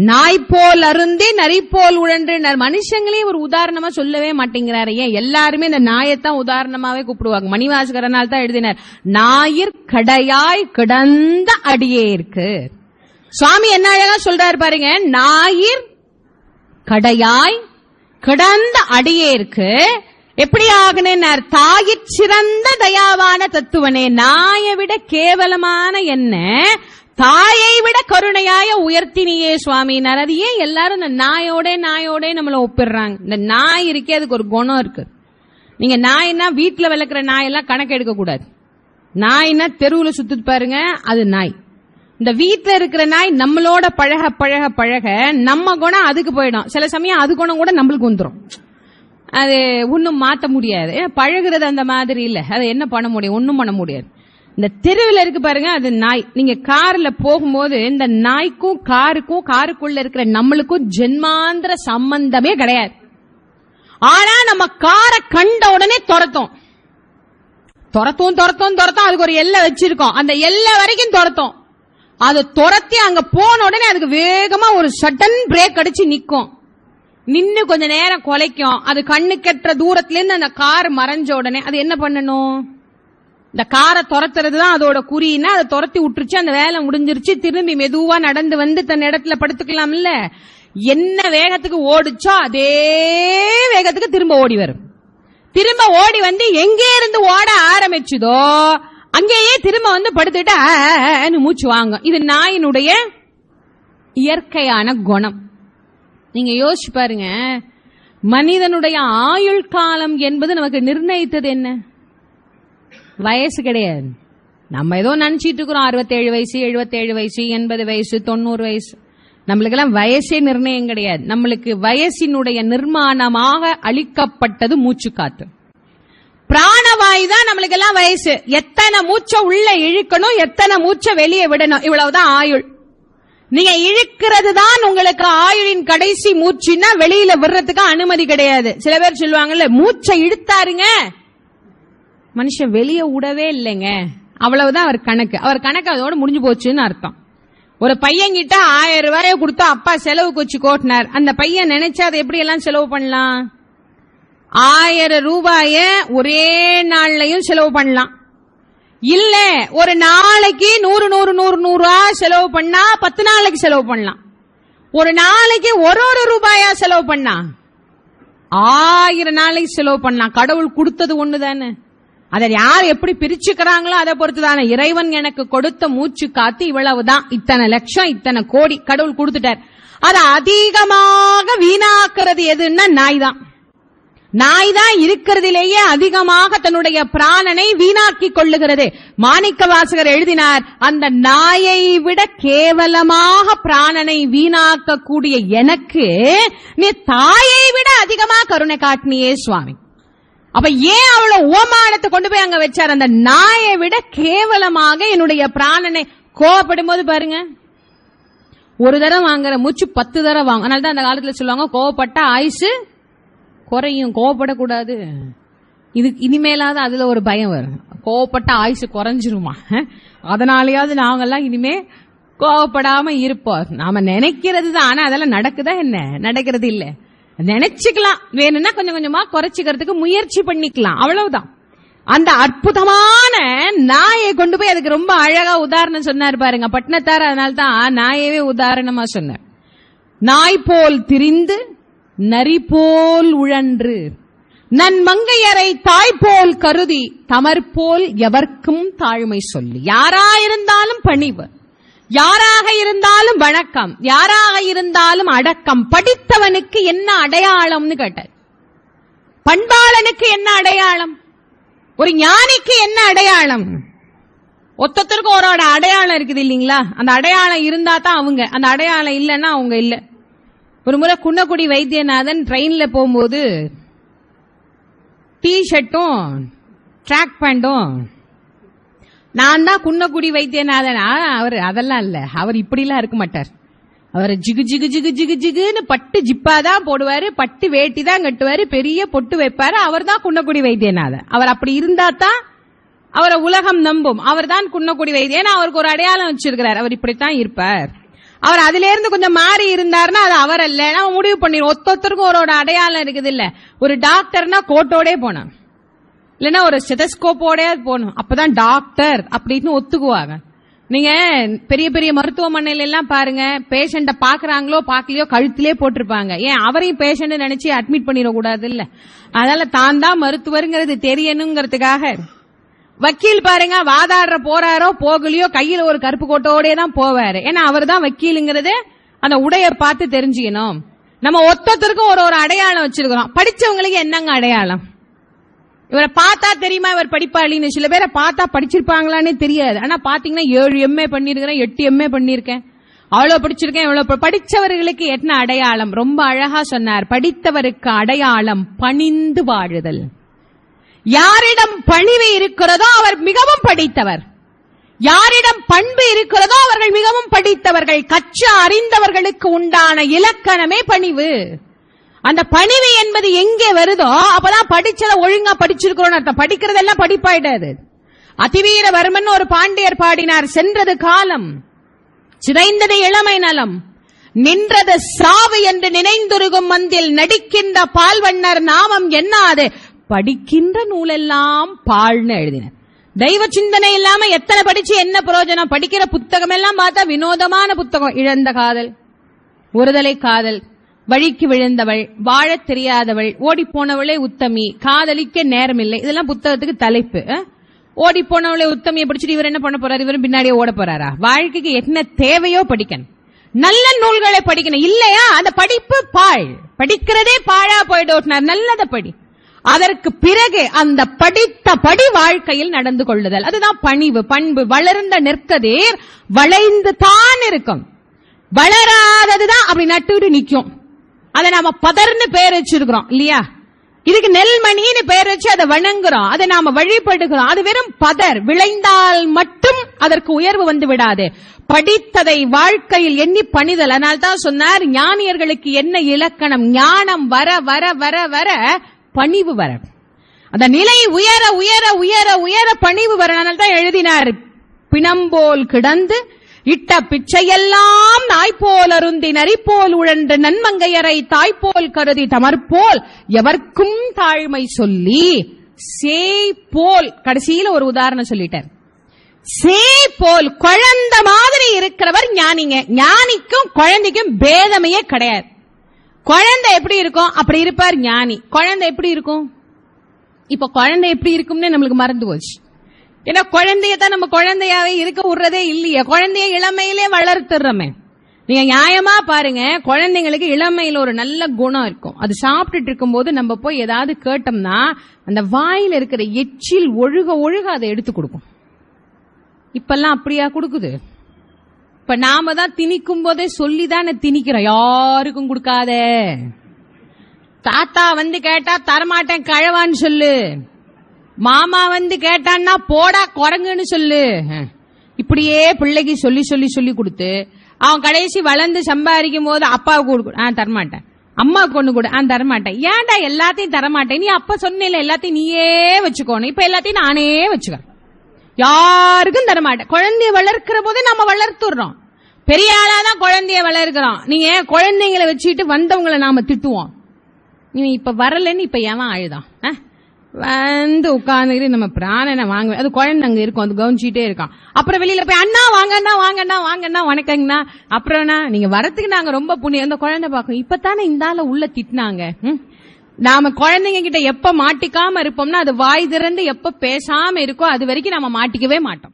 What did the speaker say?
நாய் போல் அருந்தி நரி போல் உழன்று. மனுஷங்களே ஒரு உதாரணமா சொல்லவே மாட்டேங்கிறாரு. ஏன் எல்லாருமே இந்த நாயத்தான் உதாரணமாவே கூப்பிடுவாங்க. மணிவாசகரனால் தான் எழுதினார், ஞாயிற் கடையாய் கிடந்த அடியேற்கு. சுவாமி என்ன அழகா சொல்றாரு பாருங்க, ஞாயிற் கடையாய் கிடந்த அடியேற்கு எப்படி ஆகுனார், தாயிற் சிறந்த தயாவான தத்துவனே, நாயை விட கேவலமான என்ன தாயை விட கருணையாய உயர்த்தினியே சுவாமினார். அது ஏன் எல்லாரும் இந்த நாயோட நம்மள ஒப்பிடுறாங்க? இந்த நாய் இருக்கே, அதுக்கு ஒரு குணம் இருக்கு. நீங்க நாய்னா வீட்டுல வளர்க்குற நாயெல்லாம் கணக்கு எடுக்க கூடாது. நாய்னா தெருவுல சுத்து பாருங்க, அது நாய். இந்த வீட்டுல இருக்கிற நாய் நம்மளோட பழக பழக பழக நம்ம குணம் அதுக்கு போயிடும். சில சமயம் அது குணம் கூட நம்மளுக்கு வந்துடும். அது ஒன்னும் மாத்த முடியாது. பழகுறது அந்த மாதிரி இல்ல. அது என்ன பண்ண முடியும்? ஒன்னும் பண்ண முடியாது. இந்த தெருவில் இருக்கு பாருங்க, அது நாய். நீங்க கார்ல போகும்போது இந்த நாய்க்கும் காருக்கும், காருக்குள்ள இருக்கிற நம்மளுக்கும் ஜென்மாந்திர சம்பந்தமே கிடையாது. ஆனா நம்ம காரை கண்ட உடனே துரத்தும். அதுக்கு ஒரு எல்லை வச்சிருக்கோம். அந்த எல்லை வரைக்கும் துரத்தும். அது துரத்தி அங்க போன உடனே அதுக்கு வேகமா ஒரு சடன் பிரேக் அடிச்சு நிக்கும். நின்னு கொஞ்ச நேரம் குலைக்கும். அது கண்ணு கெட்ட தூரத்துல இருந்து அந்த கார் மறைஞ்ச உடனே அது என்ன பண்ணணும்? இந்த காரை துரத்துறதுதான் அதோட குறின்னா, அதை துரத்தி விட்டுருச்சு, அந்த வேலை முடிஞ்சிருச்சு. திரும்பி மெதுவா நடந்து வந்து தன் இடத்துல படுத்துக்கலாம். இல்ல, என்ன வேகத்துக்கு ஓடிச்சோ அதே வேகத்துக்கு திரும்ப ஓடி வரும். திரும்ப ஓடி வந்து எங்கே இருந்து ஓட ஆரம்பிச்சுதோ அங்கேயே திரும்ப வந்து படுத்துட்டு மூச்சு வாங்க. இது நாயினுடைய இயற்கையான குணம். நீங்க யோசிச்சு பாருங்க, மனிதனுடைய ஆயுள் காலம் என்பது நமக்கு நிர்ணயித்தது என்ன? வயசு கிடையாது. நம்ம ஏதோ நினைச்சிட்டு இருக்கிறோம் 67 வயசு, 77 வயசு, 80 வயசு, 90 வயசு. நம்மளுக்கெல்லாம் வயசே நிர்ணயம் கிடையாது. நம்மளுக்கு வயசினுடைய நிர்மாணமாக அளிக்கப்பட்டது மூச்சு காத்து. பிராணவாயு தான் நம்மளுக்கு எல்லாம் வயசு. எத்தனை மூச்சை உள்ள இழுக்கணும், எத்தனை மூச்சை வெளியே விடணும், இவ்வளவுதான் ஆயுள். நீங்க இழுக்கிறது தான் உங்களுக்கு ஆயுளின் கடைசி மூச்சுன்னா வெளியில விடுறதுக்கு அனுமதி கிடையாது. சில பேர் சொல்லுவாங்கல்ல, மூச்சை இழுத்தாருங்க, மனுஷன் வெளியே விடவே இல்லைங்க, அவ்வளவுதான் அவர் கணக்கு. அவர் கணக்கு அதோட முடிஞ்சு போச்சுன்னு அர்த்தம். ஒரு பையன் கிட்ட 1000 ரூபாயை கொடுத்தா அப்பா செலவுக்கு வச்சு கோட்டினார். அந்த பையன் நினைச்சா அதை எப்படி எல்லாம் செலவு பண்ணலாம்? 1000 ரூபாய ஒரே நாள்லயும் செலவு பண்ணலாம். இல்ல, ஒரு நாளைக்கு 100 செலவு பண்ணா 10 நாளைக்கு செலவு பண்ணலாம். ஒரு நாளைக்கு ஒரு ரூபாயா செலவு பண்ணா 1000 நாளைக்கு செலவு பண்ணலாம். கடவுள் கொடுத்தது ஒண்ணுதானே. அதை யார் எப்படி பிரிச்சுக்கிறாங்களோ அதை பொறுத்துதானே. இறைவன் எனக்கு கொடுத்த மூச்சு காத்து இவ்வளவுதான், இத்தனை லட்சம், இத்தனை கோடி கடவுள் கொடுத்துட்டார். அதை அதிகமாக வீணாக்குறது எதுன்னா நாய் தான். நாய் தான் இருக்கிறதிலேயே அதிகமாக தன்னுடைய பிராணனை வீணாக்கி கொள்ளுகிறது. மாணிக்க வாசகர் எழுதினார், அந்த நாயை விட கேவலமாக பிராணனை வீணாக்கக்கூடிய எனக்கு நீ தாயை விட அதிகமா கருணை காட்டினியே சுவாமி. அப்ப ஏன் அவ்வளவு ஓமானத்தை கொண்டு போய் அங்க வச்சார்? அந்த நாயை விட கேவலமாக என்னுடைய பிராணனை. கோவப்படும் போது பாருங்க, ஒரு தடவை வாங்குற மூச்சு 10 தடவை வாங்க. அதனாலதான் அந்த காலத்துல சொல்லுவாங்க, கோவப்பட்ட ஆயுசு குறையும், கோவப்படக்கூடாது. இது இனிமேலாவது அதுல ஒரு பயம் வரும், கோவப்பட்ட ஆயுசு குறைஞ்சிருமா, அதனாலயாவது நாங்கெல்லாம் இனிமே கோவப்படாம இருப்போம். நாம நினைக்கிறது தான், ஆனா அதெல்லாம் நடக்குதா என்ன? நடக்கிறது இல்ல. நினைச்சுக்கலாம், வேணும்னா கொஞ்சம் கொஞ்சமா குறைச்சிக்கிறதுக்கு முயற்சி பண்ணிக்கலாம், அவ்வளவுதான். அந்த அற்புதமான நாயை கொண்டு போய் அதுக்கு ரொம்ப அழகா உதாரணம் சொன்னார் பாருங்க பட்டினத்தார். அதனால்தான் நாயவே உதாரணமா சொன்னார். நாய் போல் திரிந்து நரி போல் உழன்று நன் மங்கையரை தாய் போல் கருதி தமர்போல் எவர்க்கும் தாழ்மை சொல்லி. யாராயிருந்தாலும் பணிவு, யாராக இருந்தாலும் வணக்கம், யாராக இருந்தாலும் அடக்கம். படித்தவனுக்கு என்ன அடையாளம்னு கேட்டார். பண்பாளனுக்கு என்ன அடையாளம்? ஒரு ஞானிக்கு என்ன அடையாளம்? ஒத்தொத்தருக்கும் ஒரு அடையாளம் இருக்குது இல்லீங்களா? அந்த அடையாளம் இருந்தா தான் அவங்க, அந்த அடையாளம் இல்லைன்னா அவங்க இல்ல. ஒரு முறை குன்னக்குடி வைத்தியநாதன் ட்ரெயின்ல போகும்போது டி ஷர்ட்டும் ட்ராக் பேண்டும், நான் தான் குன்னக்குடி வைத்தியநாதன். அவர் அதெல்லாம் இல்ல, அவர் இப்படிலாம் இருக்க மாட்டார். அவர் ஜிகு ஜிகு ஜிகு ஜிகு ஜிகுன்னு பட்டு ஜிப்பாதான் போடுவாரு, பட்டு வேட்டி தான் கட்டுவாரு, பெரிய பொட்டு வைப்பாரு. அவர் தான் குன்னக்குடி வைத்தியநாதன். அவர் அப்படி இருந்தா தான் அவரை உலகம் நம்பும். அவர் தான் குன்னக்குடி வைத்தியன். அவருக்கு ஒரு அடையாளம் வச்சிருக்கிறார், அவர் இப்படித்தான் இருப்பார். அவர் அதுல இருந்து கொஞ்சம் மாறி இருந்தாருன்னா அது அவர் அல்ல. நம்ம முடிவு பண்ணிடுவோம். ஒத்தொத்தருக்கும் ஒரு அடையாளம் இருக்குது இல்ல. ஒரு டாக்டர்னா கோட்டோட போனோம், இல்லன்னா ஒரு ஸ்டெதஸ்கோப்போட போகணும், அப்பதான் டாக்டர் அப்படின்னு ஒத்துக்குவாங்க. நீங்க பெரிய பெரிய மருத்துவமனையில எல்லாம் பாருங்க, பேஷண்ட பாக்குறாங்களோ பாக்கலையோ கழுத்திலே போட்டிருப்பாங்க. ஏன் அவரையும் பேஷண்ட் நினைச்சு அட்மிட் பண்ணிட கூடாது இல்ல. அதனால தான் தான் மருத்துவருங்கிறது தெரியணுங்கிறதுக்காக. வக்கீல் பாருங்க, வாதாடுற போறாரோ போகலையோ கையில ஒரு கருப்பு கோட்டோட தான் போவாரு. ஏன்னா அவர் தான் வக்கீலுங்கிறது அந்த உடைய பார்த்து தெரிஞ்சுக்கணும். நம்ம ஒத்தொத்தருக்கும் ஒரு அடையாளம் வச்சிருக்கிறோம். படிச்சவங்களுக்கு என்னங்க அடையாளம்? இவரை பார்த்தா தெரியுமா இவர் படிப்பாளின்னு? சில பேரை பார்த்தா படிச்சிருப்பாங்களான்னு தெரியாது. ஆனா பாத்தீங்கன்னா 7 MA பண்ணிருக்கிறேன், 8 MA பண்ணிருக்கேன், அவ்வளவு படிச்சிருக்கேன். இவ்வளவு படிச்சவர்களுக்கு என்ன அடையாளம்? ரொம்ப அழகா சொன்னார். படித்தவருக்கு அடையாளம் பணிந்து வாழுதல். யாரிடம் பணிவு இருக்கிறதோ அவர் மிகவும் படித்தவர், யாரிடம் பண்பு இருக்கிறதோ அவர்கள் மிகவும் படித்தவர்கள். கற்று அறிந்தவர்களுக்கு உண்டான இலக்கணமே பணிவு. அந்த பணிவு என்பது எங்கே வருதோ அப்பதான் படிச்சத ஒழுங்கா படிச்சிருக்கிறோம் அர்த்தம். படிக்கிறதெல்லாம் படிப்பாயிடாது. அதிவீரவர்மன் ஒரு பாண்டியர் பாடினார், சென்றது காலம், சிதைந்தது இளமை நலம், நின்றது சாவு என்று நினைந்துருகும் மந்தில் நடிக்கின்ற பால்வண்ணர் நாமம் என்னாது, படிக்கின்ற நூலெல்லாம் பால்னு எழுதினார். தெய்வ சிந்தனை இல்லாம எத்தனை படிச்சு என்ன பிரயோஜனம்? படிக்கிற புத்தகம் எல்லாம் பார்த்தா வினோதமான புத்தகம். இழந்த காதல், ஒருதலை காதல், வழிக்கு விழுந்தவள், வாழத் தெரியாதவள், ஓடி போனவளே உத்தமி, காதலிக்க நேரமில்லை, இதெல்லாம் புத்தகத்துக்கு தலைப்பு. ஓடி போனவளே உத்தமியை படிச்சுட்டு இவர் என்ன பண்ண போறாரு? இவரும் பின்னாடியே ஓட போறாரா? வாழ்க்கைக்கு என்ன தேவையோ படிக்கணும், நல்ல நூல்களை படிக்கணும். இல்லையா அந்த படிப்பு பாழ், படிக்கிறதே பாழா போயிட்டு நல்லத படி. அதற்கு பிறகு அந்த படித்த படி வாழ்க்கையில் நடந்து கொள்ளுதல், அதுதான் பணிவு பண்பு. வளர்ந்த நெற்கதிர் வளைந்து தான் இருக்கும், வளராததுதான் அப்படி நட்டுட்டு நிக்கும். அதை நாம பதர்னு பேர் வச்சிருக்கிறோம் இல்லையா? இதுக்கு நெல்மணின்னு பேர் வச்சு அதை வணங்குறோம், அதை நாம வழிபடுகிறோம். அது வெறும் பதர். விளைந்தால் மட்டும் அதற்கு உயர்வு வந்து விடாது. படித்ததை வாழ்க்கையில் எண்ணி பணிதல். அதனால்தான் சொன்னார், ஞானியர்களுக்கு என்ன இலக்கணம்? ஞானம் வர வர வர வர பணிவு வர, அந்த நிலை உயர உயர உயர உயர பணிவு வர. அதனால்தான் எழுதினார், பிணம்போல் கிடந்து இட்ட பிச்சையெல்லாம் நாய்போல் அருந்தி நரிப்போல் உழன்று நன்மங்கையரை தாய்போல் கருதி தமர்போல் எவர்க்கும் தாழ்மை சொல்லி சேய்போல். கடைசியில ஒரு உதாரணம் சொல்லிட்டார். சேய்போல் குழந்தை மாதிரி இருக்கிறவர் ஞானிங்க. ஞானிக்கும் குழந்தைக்கும் பேதமையே கிடையாது. குழந்தை எப்படி இருக்கும் அப்படி இருப்பார் ஞானி. குழந்தை எப்படி இருக்கும்? இப்ப குழந்தை எப்படி இருக்கும்னு நம்மளுக்கு மறந்து போச்சு. ஏன்னா குழந்தையதான் நம்ம குழந்தையாவே இருக்க விடுறதே இல்லையே. குழந்தைய இளமையிலே வளர்த்துறோமே. நீங்க நியாயமா பாருங்க, குழந்தைங்களுக்கு இளமையில ஒரு நல்ல குணம் இருக்கும். அது சாப்பிட்டுட்டு இருக்கும் போது நம்ம போய் ஏதாவது கேட்டோம்னா அந்த வாயில இருக்கிற எச்சில் ஒழுக ஒழுக அதை எடுத்து கொடுக்கும். இப்பெல்லாம் அப்படியா கொடுக்குது? இப்ப நாம தான் திணிக்கும் போதே சொல்லிதானே திணிக்கிறோம், யாருக்கும் கொடுக்காத. தாத்தா வந்து கேட்டா தரமாட்டேன் கழவான்னு சொல்லு, மாமா வந்து கேட்டான்னா போடா குரங்குன்னு சொல்லு. இப்படியே பிள்ளைக்கு சொல்லி சொல்லி சொல்லி கொடுத்து அவன் கடைசி வளர்ந்து சம்பாதிக்கும் போது அப்பாவுக்கு கொடுக்க தரமாட்டேன், அம்மாவுக்கு ஒண்ணு கூட தரமாட்டேன். ஏன்டா எல்லாத்தையும் தரமாட்டேன்? நீ அப்ப சொன்ன எல்லாத்தையும் நீயே வச்சுக்கோணும், இப்ப எல்லாத்தையும் நானே வச்சுக்க, யாருக்கும் தரமாட்டேன். குழந்தைய வளர்க்கிற போதே நம்ம வளர்த்துறோம். பெரிய ஆளாதான் குழந்தைய வளர்க்கிறோம். நீங்க குழந்தைங்களை வச்சுட்டு வந்தவங்களை நாம திட்டுவோம். நீ இப்ப வரலன்னு இப்ப ஏன் அழுதான்? வந்து உட்கார்ந்து நம்ம பிராணனை வாங்க, அது குழந்தை அங்க இருக்கும், அது கவனிச்சுட்டே இருக்கான். அப்புறம் வெளியில போய் அண்ணா வாங்கண்ணா வாங்கண்ணா வாங்கண்ணா வணக்கங்கண்ணா, அப்புறம்னா நீங்க வரத்துக்கு நாங்க ரொம்ப புண்ணியம். அந்த குழந்தை பார்க்கும், இப்பதானே இந்த ஆள உள்ள திட்டினாங்க. நாம குழந்தைங்க கிட்ட எப்ப மாட்டிக்காம இருப்போம்னா அது வாய் திறந்து எப்ப பேசாம இருக்கோ அது வரைக்கும் நாம மாட்டிக்கவே மாட்டோம்.